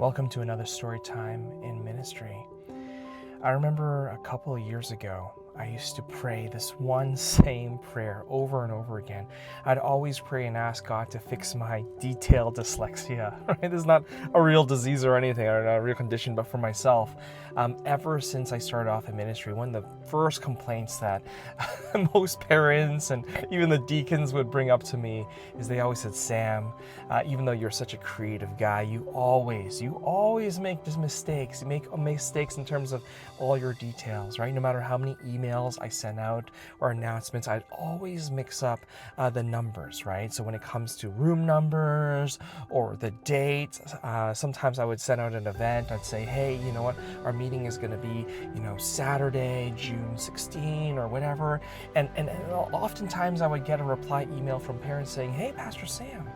Welcome to another story time in ministry. I remember a couple of years ago, I used to pray this one same prayer over and over again. I'd always pray and ask God to fix my detailed dyslexia. Right? This is not a real disease or anything, or a real condition, but for myself, ever since I started off in ministry, one of the first complaints that most parents and even the deacons would bring up to me is they always said, Sam, even though you're such a creative guy, you always make just mistakes. You make mistakes in terms of all your details, right? No matter how many emails I send out or announcements, I'd always mix up the numbers, right? So when it comes to room numbers or the date, sometimes I would send out an event. I'd say, hey, you know what? Our meeting is going to be, Saturday, June 16 or whatever. And oftentimes I would get a reply email from parents saying, hey, Pastor Sam,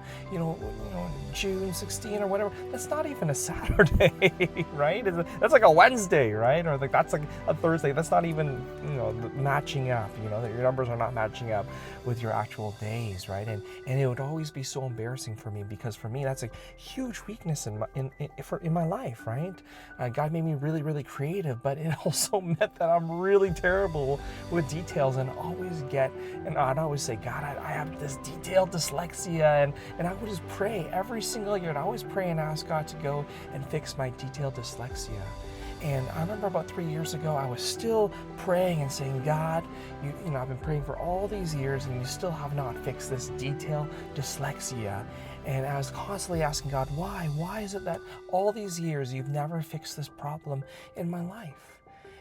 June 16 or whatever, that's not even a Saturday, right? That's like a Wednesday, right? Or that's like a Thursday. That's not even, matching up, that your numbers are not matching up with your actual days, right? And it would always be so embarrassing for me, because for me, that's a huge weakness in my life, right? God made me really, really creative, but it also meant that I'm really terrible with details, and I'd always say, God, I have this detailed dyslexia, and I would just pray every single year, and I always pray and ask God to go and fix my detailed dyslexia. And I remember about 3 years ago, I was still praying and saying, God, I've been praying for all these years, and you still have not fixed this detailed dyslexia. And I was constantly asking God, why? Why is it that all these years you've never fixed this problem in my life?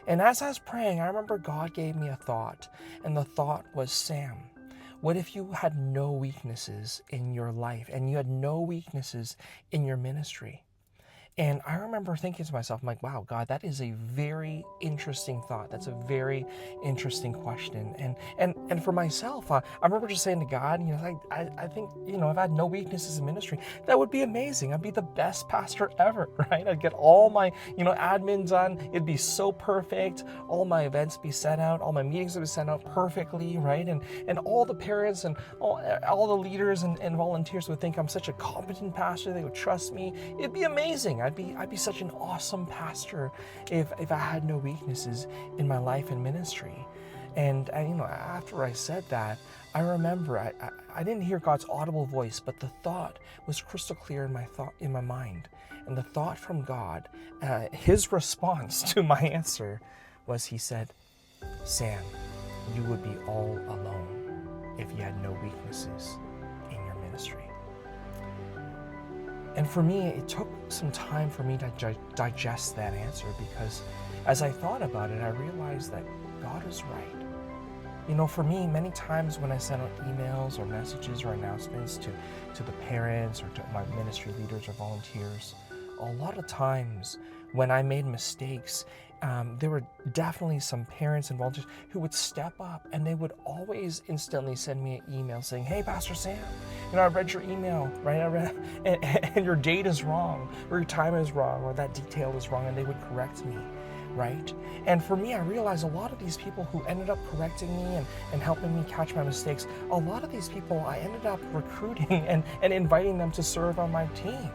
And as I was praying, I remember God gave me a thought, and the thought was, Sam, what if you had no weaknesses in your life, and you had no weaknesses in your ministry? And I remember thinking to myself, I'm like, wow, God, that is a very interesting thought. That's a very interesting question. And for myself, I remember just saying to God, I think, if I had no weaknesses in ministry, that would be amazing. I'd be the best pastor ever, right? I'd get all my, admin done. It'd be so perfect. All my events be sent out. All my meetings would be sent out perfectly, right? And all the parents and all the leaders and volunteers would think I'm such a competent pastor. They would trust me. It'd be amazing. I'd be such an awesome pastor if I had no weaknesses in my life and ministry. And after I said that, I remember I didn't hear God's audible voice, but the thought was crystal clear in my mind. And the thought from God, his response to my answer was, he said, Sam, you would be all alone if you had no weaknesses in your ministry. And for me, it took some time for me to digest that answer, because as I thought about it, I realized that God is right. For me, many times when I send out emails or messages or announcements to the parents or to my ministry leaders or volunteers, a lot of times when I made mistakes, there were definitely some parents and volunteers who would step up, and they would always instantly send me an email saying, hey, Pastor Sam, I read your email, right? And your date is wrong, or your time is wrong, or that detail is wrong, and they would correct me, right? And for me, I realized a lot of these people who ended up correcting me and helping me catch my mistakes, a lot of these people I ended up recruiting and inviting them to serve on my team.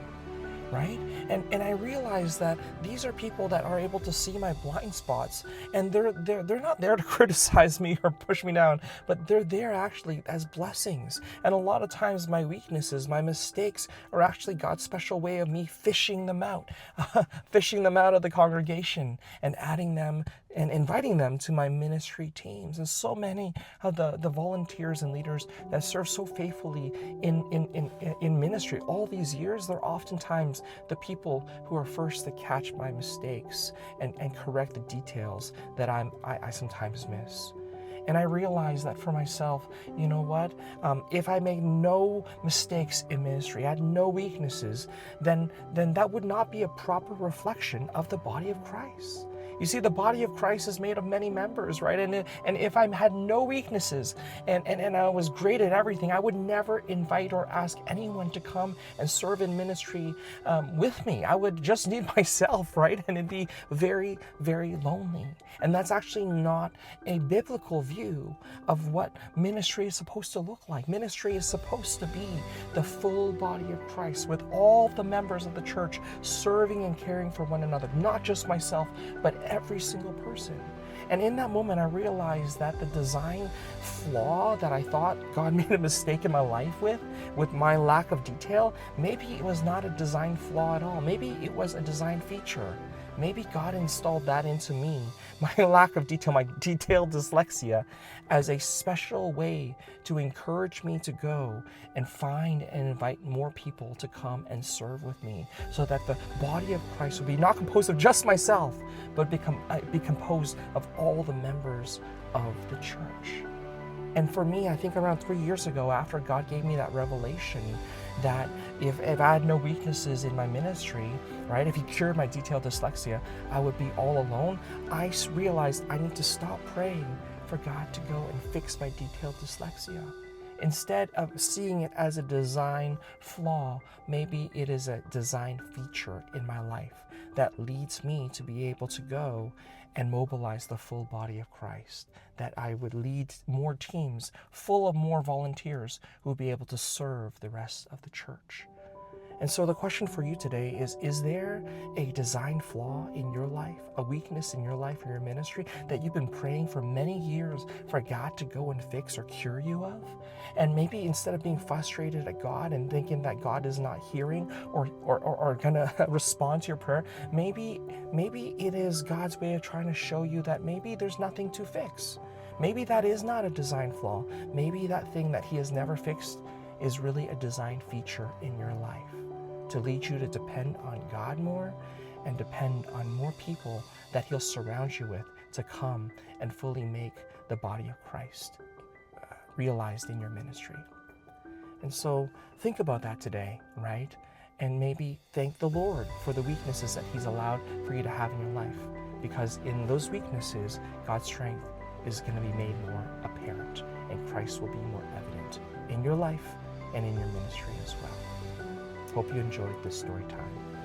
Right? And I realized that these are people that are able to see my blind spots, and they're not there to criticize me or push me down, but they're there actually as blessings. And a lot of times my weaknesses, my mistakes are actually God's special way of me fishing them out, fishing them out of the congregation and adding them and inviting them to my ministry teams. And so many of the volunteers and leaders that serve so faithfully in ministry all these years, they're oftentimes the people who are first to catch my mistakes and correct the details that I sometimes miss. And I realized that for myself, if I made no mistakes in ministry, I had no weaknesses, then that would not be a proper reflection of the body of Christ. You see, the body of Christ is made of many members, right? And if I had no weaknesses and I was great at everything, I would never invite or ask anyone to come and serve in ministry with me. I would just need myself, right? And it'd be very, very lonely. And that's actually not a biblical view of what ministry is supposed to look like. Ministry is supposed to be the full body of Christ with all the members of the church serving and caring for one another, not just myself, but every single person. And in that moment, I realized that the design flaw that I thought God made a mistake in my life with my lack of detail, maybe it was not a design flaw at all. Maybe it was a design feature. Maybe God installed that into me, my lack of detail, my detailed dyslexia, as a special way to encourage me to go and find and invite more people to come and serve with me, so that the body of Christ would be not composed of just myself, but be composed of all the members of the church. And for me, I think around 3 years ago, after God gave me that revelation, that if I had no weaknesses in my ministry, right, if He cured my detailed dyslexia, I would be all alone. I realized I need to stop praying for God to go and fix my detailed dyslexia. Instead of seeing it as a design flaw, maybe it is a design feature in my life that leads me to be able to go and mobilize the full body of Christ, that I would lead more teams full of more volunteers who would be able to serve the rest of the church. And so the question for you today is there a design flaw in your life, a weakness in your life or your ministry that you've been praying for many years for God to go and fix or cure you of? And maybe instead of being frustrated at God and thinking that God is not hearing or gonna respond to your prayer, maybe it is God's way of trying to show you that maybe there's nothing to fix. Maybe that is not a design flaw. Maybe that thing that He has never fixed is really a design feature in your life, to lead you to depend on God more and depend on more people that He'll surround you with to come and fully make the body of Christ realized in your ministry. And so think about that today, right? And maybe thank the Lord for the weaknesses that He's allowed for you to have in your life, because in those weaknesses, God's strength is going to be made more apparent, and Christ will be more evident in your life and in your ministry as well. Hope you enjoyed this story time.